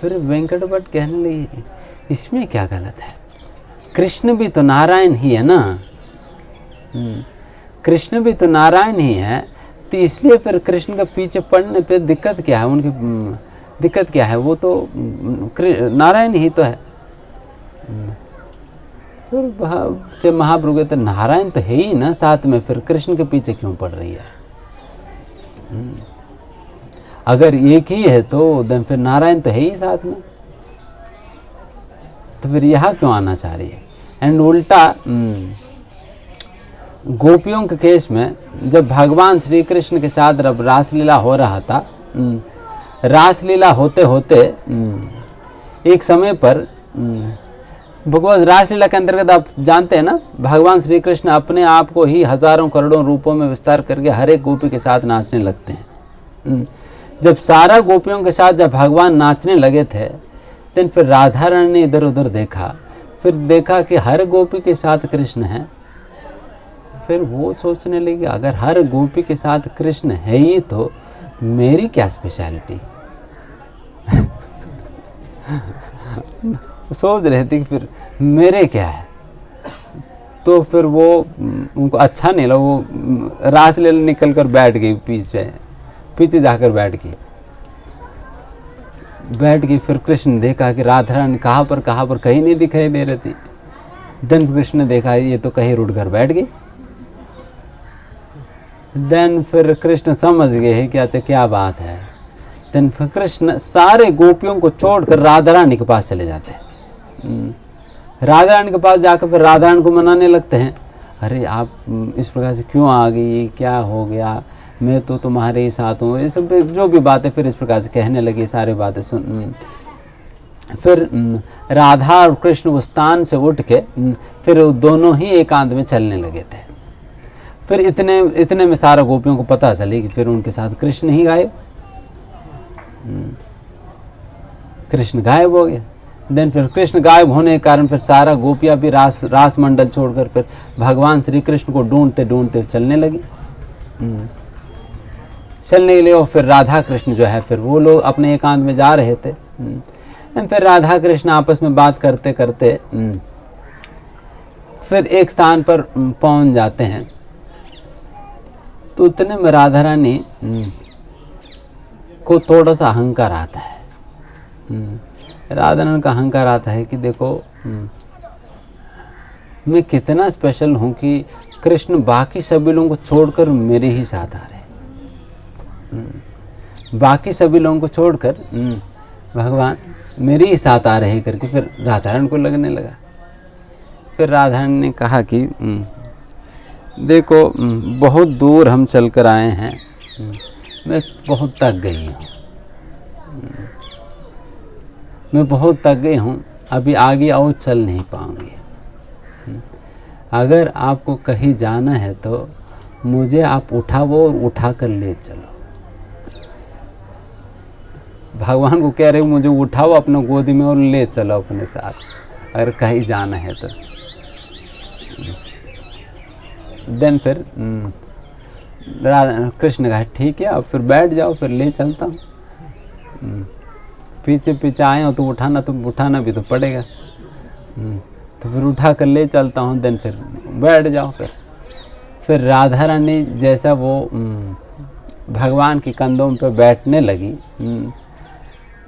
फिर वेंकट भट्ट कहने लगे, इसमें क्या गलत है? कृष्ण भी तो नारायण ही है ना। कृष्ण भी तो नारायण ही है, तो इसलिए फिर कृष्ण का पीछे पड़ने पे दिक्कत क्या है? उनकी दिक्कत क्या है? वो तो नारायण ही तो है। फिर महाप्रभु कहते नारायण तो है ही ना साथ में, फिर कृष्ण के पीछे क्यों पड़ रही है? अगर एक ही है तो फिर नारायण तो है ही साथ में, तो फिर यहाँ क्यों आना चाह रही है? एंड उल्टा गोपियों के केस में जब भगवान श्री कृष्ण के साथ जब रासलीला हो रहा था, रासलीला होते होते एक समय पर भगवान रासलीला के अंतर्गत आप जानते हैं ना, भगवान श्री कृष्ण अपने आप को ही हजारों करोड़ों रूपों में विस्तार करके हर एक गोपी के साथ नाचने लगते हैं। जब सारा गोपियों के साथ जब भगवान नाचने लगे थे, तो फिर राधा रानी ने इधर उधर देखा, फिर देखा कि हर गोपी के साथ कृष्ण है। फिर वो सोचने लगी, अगर हर गोपी के साथ कृष्ण है ही तो मेरी क्या स्पेशलिटी? सोच रहे थे कि फिर मेरे क्या है। तो फिर वो उनको अच्छा नहीं लगा, वो रासलीला निकल कर बैठ गई, पीछे जाकर बैठ गई। फिर कृष्ण ने देखा कि राधा रानी कहाँ पर कहीं नहीं दिखाई दे रही थी। देन कृष्ण ने देखा ये तो कहीं रुट कर बैठ गई। देन फिर कृष्ण समझ गए कि अच्छा क्या बात है। देन फिर कृष्ण सारे गोपियों को छोड़कर राधा रानी के पास चले जाते हैं। राधा रानी के पास जाकर फिर राधा रानी को मनाने लगते हैं, अरे आप इस प्रकार से क्यों आ गई, क्या हो गया, मैं तो तुम्हारे ही साथ हूँ, ये सब जो भी बातें फिर इस प्रकार से कहने लगी, सारी बातें सुन। फिर राधा और कृष्ण उस स्थान से उठ के फिर दोनों ही एकांत में चलने लगे थे। फिर इतने में सारा गोपियों को पता चली कि फिर उनके साथ कृष्ण ही गायब, कृष्ण गायब हो गया। देन फिर कृष्ण गायब होने के कारण फिर सारा गोपियां भी रास मंडल छोड़कर फिर भगवान श्री कृष्ण को ढूंढते ढूंढते चलने लगी। चलने के लिए और फिर राधा कृष्ण जो है फिर वो लोग अपने एकांत में जा रहे थे। फिर राधा कृष्ण आपस में बात करते करते फिर एक स्थान पर पहुंच जाते हैं। तो उतने में राधा रानी को थोड़ा सा अहंकार आता है। राधा रानी का अहंकार आता है कि देखो मैं कितना स्पेशल हूं कि कृष्ण बाकी सभी लोगों को छोड़कर मेरे ही साथ आ रहे हैं, बाकी सभी लोगों को छोड़कर भगवान मेरे ही साथ आ रहे करके फिर राधा रानी को लगने लगा। फिर राधा रानी ने कहा कि देखो बहुत दूर हम चल कर आए हैं, मैं बहुत थक गई हूँ, मैं बहुत थक गई हूँ, अभी आगे और चल नहीं पाऊंगी। अगर आपको कहीं जाना है तो मुझे आप उठाओ और उठा कर ले चलो। भगवान को कह रहे हो मुझे उठाओ अपने गोदी में और ले चलो अपने साथ, अगर कहीं जाना है तो। देन फिर कृष्ण कहा ठीक है, अब फिर बैठ जाओ, फिर ले चलता हूँ। पीछे पीछे आए हो तो उठाना भी तो पड़ेगा। तो फिर उठा कर ले चलता हूँ। देन फिर बैठ जाओ। फिर राधा रानी जैसा वो भगवान की कंधों पे बैठने लगी,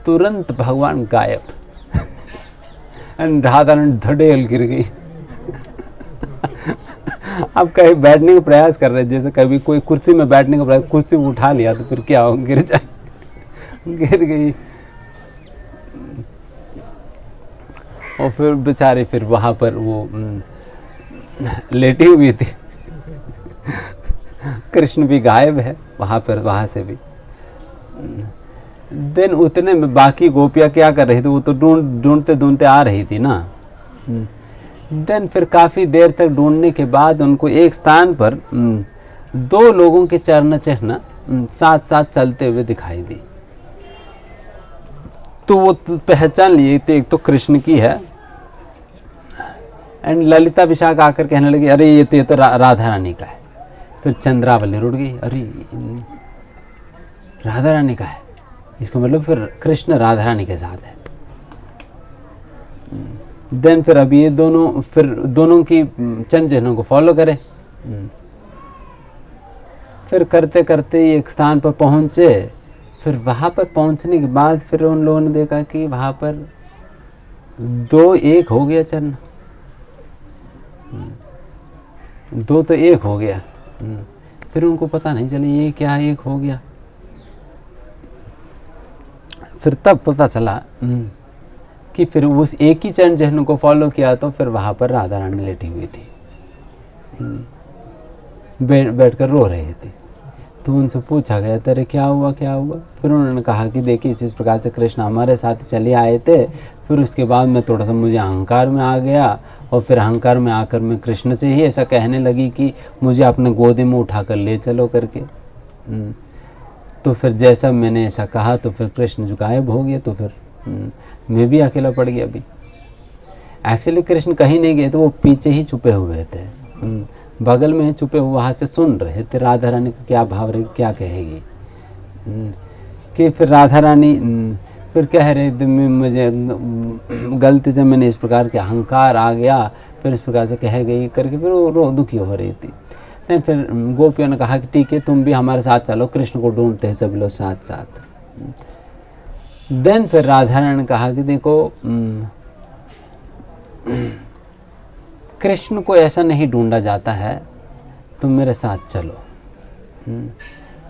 तुरंत भगवान गायब। राधा रानी धड़ेल गिर गई। अब कहीं बैठने का प्रयास कर रहे, जैसे कभी कोई कुर्सी में बैठने का प्रयास, कुर्सी उठा लिया तो फिर क्या हो, गिर जाए, गिर गई। और फिर बेचारे फिर वहां पर वो लेटी हुई थी। कृष्ण भी गायब है वहां पर, वहां से भी। देन उतने में बाकी गोपियां क्या कर रही थी, वो तो ढूंढते ढूंढते आ रही थी ना। देन फिर काफी देर तक ढूंढने के बाद उनको एक स्थान पर दो लोगों के चरण चिन्ह साथ साथ चलते हुए दिखाई दी। तो वो पहचान लिए थे, एक तो कृष्ण की है। एंड ललिता विशाख आकर कहने लगी अरे ये तो राधा रानी का है। फिर चंद्रावली रुड़ गई, अरे राधा रानी का है, इसका मतलब फिर कृष्ण राधा रानी के साथ है। देन फिर अभी ये दोनों की चंद चिन्हों को फॉलो करें। फिर करते करते एक स्थान पर पहुंचे। फिर वहां पर पहुंचने के बाद फिर उन लोगों ने देखा कि वहां पर 2-1 हो गया चरण, 2 तो 1 हो गया। फिर उनको पता नहीं चला ये क्या 1 हो गया। फिर तब पता चला कि फिर उस एक ही चरण चिन्ह को फॉलो किया तो फिर वहां पर राधा रानी लेटी हुई थी, बैठकर रो रही थी। तो उनसे पूछा गया तेरे क्या हुआ क्या हुआ। फिर उन्होंने कहा कि देखिए इस प्रकार से कृष्ण हमारे साथ चले आए थे। फिर उसके बाद में थोड़ा सा मुझे अहंकार में आ गया, और फिर अहंकार में आकर मैं कृष्ण से ही ऐसा कहने लगी कि मुझे अपने गोदी में उठा कर ले चलो करके। तो फिर जैसा मैंने ऐसा कहा तो फिर कृष्ण जो गायब हो गए। तो फिर मैं भी अकेला पड़ गया। अभी एक्चुअली कृष्ण कहीं नहीं गए थे, वो पीछे ही छुपे हुए थे, बगल में ही छुपे हुए, वहां से सुन रहे थे राधा रानी का क्या भाव रहे, क्या कहेगी। कि फिर राधा रानी फिर कह रहे थे मुझे गलती से मैंने इस प्रकार के अहंकार आ गया, फिर इस प्रकार से कह गई करके फिर वो दुखी हो रही थी। फिर गोपियों ने कहा कि ठीक है तुम भी हमारे साथ चलो, कृष्ण को ढूंढते हैं सब लोग साथ साथ। देन फिर राधा रानी ने कहा कि देखो कृष्ण को ऐसा नहीं ढूंढा जाता है, तुम मेरे साथ चलो।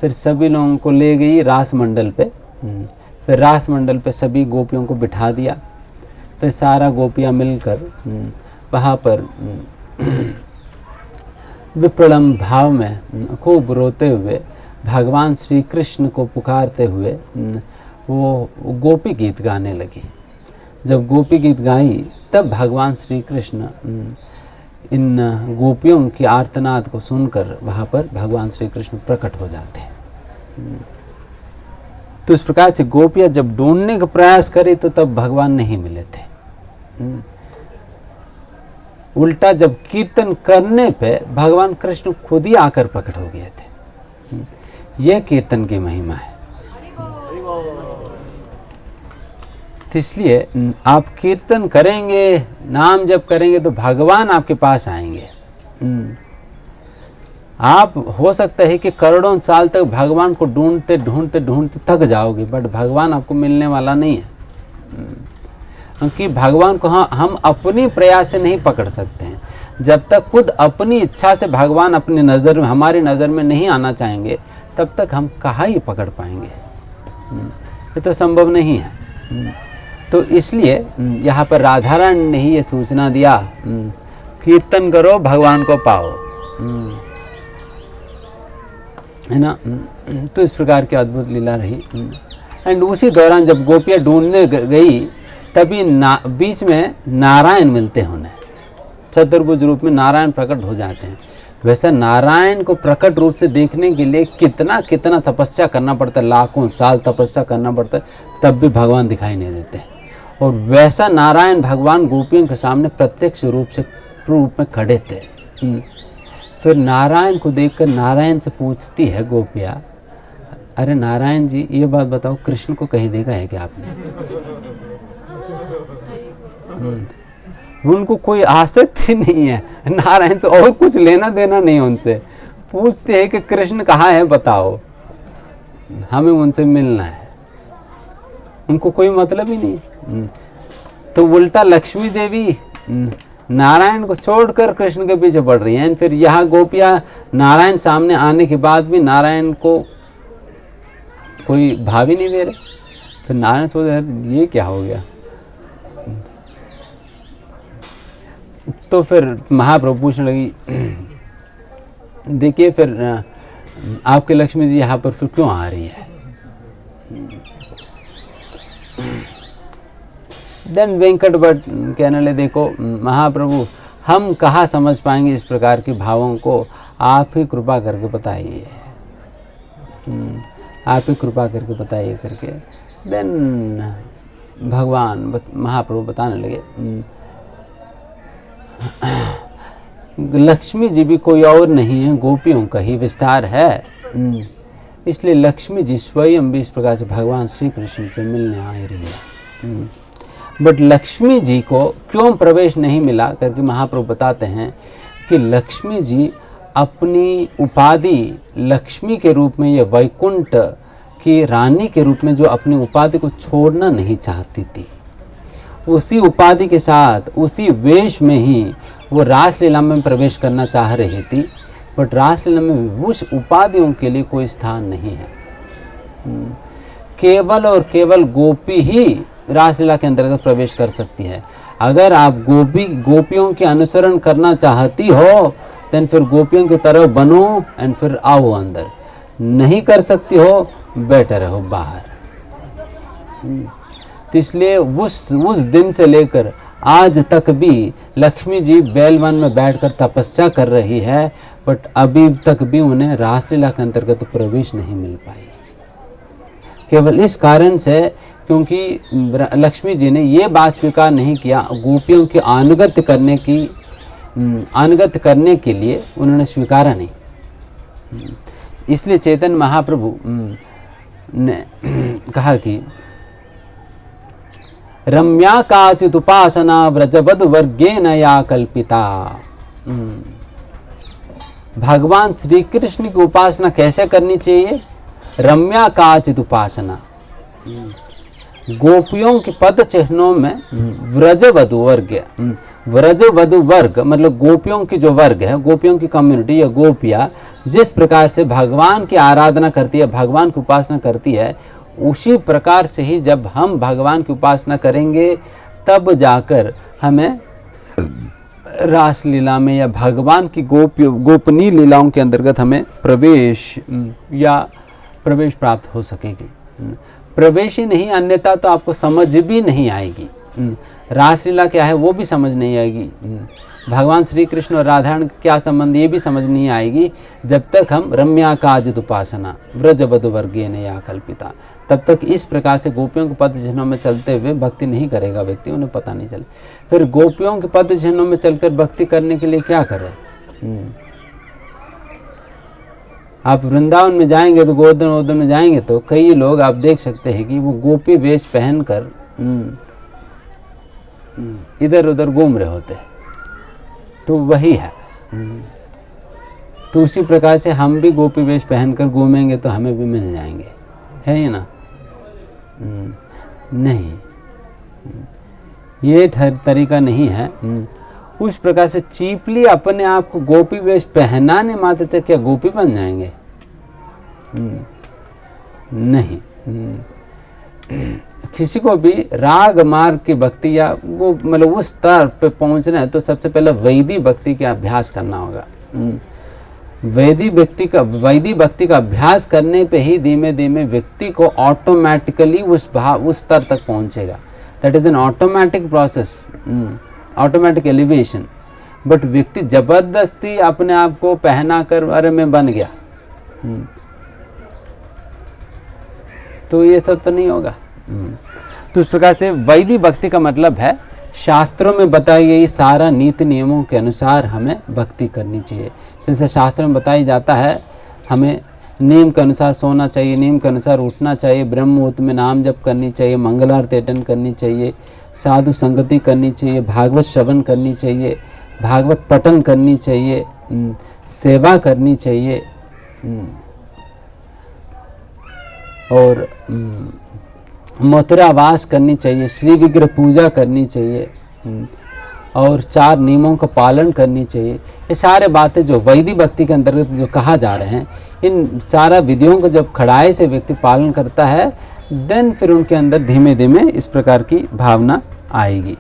फिर सभी लोगों को ले गई रास मंडल पे। फिर रास मंडल पे सभी गोपियों को बिठा दिया। फिर सारा गोपियां मिलकर वहाँ पर विप्रलम्ब भाव में खूब रोते हुए भगवान श्री कृष्ण को पुकारते हुए वो गोपी गीत गाने लगी। जब गोपी गीत गाई तब भगवान श्री कृष्ण इन गोपियों की आर्तनाद को सुनकर वहाँ पर भगवान श्री कृष्ण प्रकट हो जाते हैं। तो इस प्रकार से गोपियां जब ढूंढने का प्रयास करी तो तब भगवान नहीं मिले थे। उल्टा जब कीर्तन करने पे भगवान कृष्ण खुद ही आकर प्रकट हो गए थे। यह कीर्तन की महिमा है। तो इसलिए आप कीर्तन करेंगे, नाम जप करेंगे तो भगवान आपके पास आएंगे। आप हो सकता है कि करोड़ों साल तक भगवान को ढूंढते ढूंढते ढूंढते थक जाओगे, बट भगवान आपको मिलने वाला नहीं है। क्योंकि भगवान को हम अपनी प्रयास से नहीं पकड़ सकते हैं। जब तक खुद अपनी इच्छा से भगवान अपनी नज़र में, हमारी नज़र में नहीं आना चाहेंगे, तब तक हम कहाँ ही पकड़ पाएंगे। ये तो संभव नहीं है। तो इसलिए यहाँ पर राधा रानी ने ही ये सूचना दिया, कीर्तन करो भगवान को पाओ, है ना। तो इस प्रकार की अद्भुत लीला रही। एंड उसी दौरान जब गोपियाँ ढूंढने गई तभी बीच में नारायण मिलते हैं उन्हें। चतुर्भुज रूप में नारायण प्रकट हो जाते हैं। वैसा नारायण को प्रकट रूप से देखने के लिए कितना कितना तपस्या करना पड़ता है, लाखों साल तपस्या करना पड़ता है, तब भी भगवान दिखाई नहीं देते हैं। और वैसा नारायण भगवान गोपियों के सामने प्रत्यक्ष रूप में खड़े थे। फिर नारायण को देखकर नारायण से पूछती है गोपिया, अरे नारायण जी ये बात बताओ, कृष्ण को कहीं देखा है क्या आपने? उनको कोई आसक्ति नहीं है नारायण से, और कुछ लेना देना नहीं उनसे। पूछते हैं कि कृष्ण कहाँ है बताओ, हमें उनसे मिलना है। उनको कोई मतलब ही नहीं। तो उल्टा लक्ष्मी देवी नारायण को छोड़कर कृष्ण के पीछे पड़ रही हैं। फिर यह गोपियां नारायण सामने आने के बाद भी नारायण को कोई भाव ही नहीं दे रहे। फिर नारायण सोच रहे ये क्या हो गया। तो फिर महाप्रभु पूछने लगी, देखिए फिर आपके लक्ष्मी जी यहाँ पर फिर क्यों आ रही है? देन वेंकट भट्ट कहने लगे, देखो महाप्रभु हम कहाँ समझ पाएंगे इस प्रकार के भावों को, आप ही कृपा करके बताइए, आप ही कृपा करके बताइए करके। देन भगवान महाप्रभु बताने लगे, लक्ष्मी जी भी कोई और नहीं है, गोपियों का ही विस्तार है। इसलिए लक्ष्मी जी स्वयं भी इस प्रकार से भगवान श्री कृष्ण से मिलने आ रही है। बट लक्ष्मी जी को क्यों प्रवेश नहीं मिला करके महाप्रभु बताते हैं कि लक्ष्मी जी अपनी उपाधि लक्ष्मी के रूप में या वैकुंठ की रानी के रूप में जो अपनी उपाधि को छोड़ना नहीं चाहती थी, उसी उपाधि के साथ उसी वेश में ही वो रासलीला में प्रवेश करना चाह रही थी। बट रासलीला में उस उपाधियों के लिए कोई स्थान नहीं है। केवल और केवल गोपी ही रासलीला के अंतर्गत प्रवेश कर सकती है। अगर आप गोपियों के अनुसरण करना चाहती हो देन फिर गोपियों की तरह बनो एंड फिर आओ अंदर। नहीं कर सकती हो, बैठे रहो बाहर। तो इसलिए उस दिन से लेकर आज तक भी लक्ष्मी जी बैलवन में बैठकर तपस्या कर रही है, बट अभी तक भी उन्हें रासलीला के अंतर्गत प्रवेश नहीं मिल पाई। केवल इस कारण से क्योंकि लक्ष्मी जी ने ये बात स्वीकार नहीं किया, गोपियों की अनुगत्य करने के लिए उन्होंने स्वीकारा नहीं। इसलिए चैतन्य महाप्रभु ने कहा कि रम्या काचित उपासना व्रजवद वर्गेन या कल्पिता। भगवान श्री कृष्ण की उपासना कैसे करनी चाहिए? रम्या काचित उपासना, गोपियों के पद चिन्हों में व्रजवधु वर्ग, व्रजवधु वर्ग मतलब गोपियों की जो वर्ग है, गोपियों की कम्युनिटी या गोपियां जिस प्रकार से भगवान की आराधना करती है, भगवान की उपासना करती है, उसी प्रकार से ही जब हम भगवान की उपासना करेंगे तब जाकर हमें रासलीला में या भगवान की गोपनीय लीलाओं के अंतर्गत हमें प्रवेश प्राप्त हो सकेगी। प्रवेश ही नहीं, अन्यथा तो आपको समझ भी नहीं आएगी। रासलीला क्या है वो भी समझ नहीं आएगी। भगवान श्री कृष्ण और राधारानी का क्या संबंध ये भी समझ नहीं आएगी जब तक हम रम्या काजित उपासना व्रजवधु वर्गेन या कल्पिता, तब तक इस प्रकार से गोपियों के पद चिन्हों में चलते हुए भक्ति नहीं करेगा व्यक्ति, उन्हें पता नहीं चले। फिर गोपियों के पद चिन्हों में चलकर भक्ति करने के लिए क्या करें? आप वृंदावन में जाएंगे तो गोवर्धन में जाएंगे तो कई लोग आप देख सकते हैं कि वो गोपी वेश पहनकर इधर उधर घूम रहे होते हैं। तो वही है। तो उसी प्रकार से हम भी गोपी वेश पहनकर घूमेंगे तो हमें भी मिल जाएंगे, है ये ना? नहीं, ये तरीका नहीं है। उस प्रकार से चीपली अपने आप को गोपी वेश पहनाने मात्र से क्या गोपी बन जाएंगे? नहीं। किसी को भी राग मार्ग की भक्ति या वो मतलब उस स्तर पे पहुंचना है तो सबसे पहले वैदिक भक्ति का अभ्यास करना होगा। वैदिक भक्ति का अभ्यास करने पे ही धीमे धीमे व्यक्ति को ऑटोमेटिकली उस स्तर तक पहुंचेगा। That is an automatic process, automatic elevation. But व्यक्ति जबरदस्ती अपने आप को पहना कर अरे मैं बन गया, तो ये सब तो नहीं होगा। तो इस प्रकार से वैदिक भक्ति का मतलब है शास्त्रों में बताई गई सारा नीति नियमों के अनुसार हमें भक्ति करनी चाहिए। जैसे शास्त्रों में बताई जाता है हमें नियम के अनुसार सोना चाहिए, नियम के अनुसार उठना चाहिए, ब्रह्म मुहूर्त में नाम जप करनी चाहिए, मंगलारती अटेंड करनी चाहिए, साधु संगति करनी चाहिए, भागवत श्रवण करनी चाहिए, भागवत पठन करनी चाहिए, सेवा करनी चाहिए, और मथुरावास करनी चाहिए, श्री विग्रह पूजा करनी चाहिए, और 4 नियमों का पालन करनी चाहिए। ये सारे बातें जो वैदिक भक्ति के अंतर्गत जो कहा जा रहे हैं, इन सारा विधियों को जब खड़ाई से व्यक्ति पालन करता है, देन फिर उनके अंदर धीमे धीमे इस प्रकार की भावना आएगी।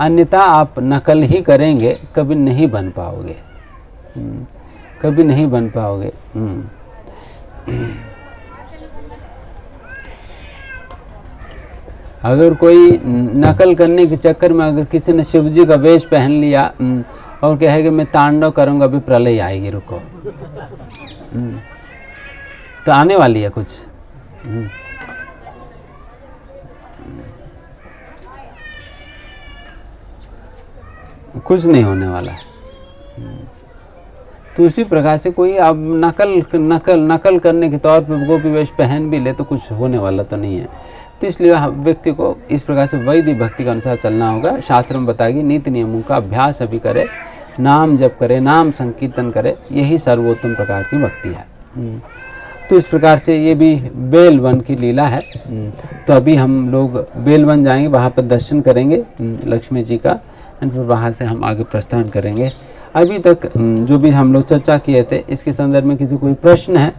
अन्यथा आप नकल ही करेंगे, कभी नहीं बन पाओगे, कभी नहीं बन पाओगे। अगर कोई नकल करने के चक्कर में अगर किसी ने शिव जी का वेश पहन लिया और कहेगा मैं तांडव करूंगा, अभी प्रलय आएगी, रुको, तो आने वाली है कुछ। कुछ नहीं होने वाला है। तो उसी प्रकार से कोई अब नकल करने के तौर पर गोपी वेश पहन भी ले तो कुछ होने वाला तो नहीं है। तो इसलिए व्यक्ति को इस प्रकार से वैदिक भक्ति के अनुसार चलना होगा। शास्त्र में बताएगी नीति नियमों का अभ्यास अभी करे, नाम जप करे, नाम संकीर्तन करे, यही सर्वोत्तम प्रकार की भक्ति है। तो इस प्रकार से ये भी बेलवन की लीला है। तो अभी हम लोग बेलवन जाएंगे, वहाँ पर दर्शन करेंगे लक्ष्मी जी का, और फिर वहाँ से हम आगे प्रस्थान करेंगे। अभी तक जो भी हम लोग चर्चा किए थे इसके संदर्भ में किसी कोई प्रश्न है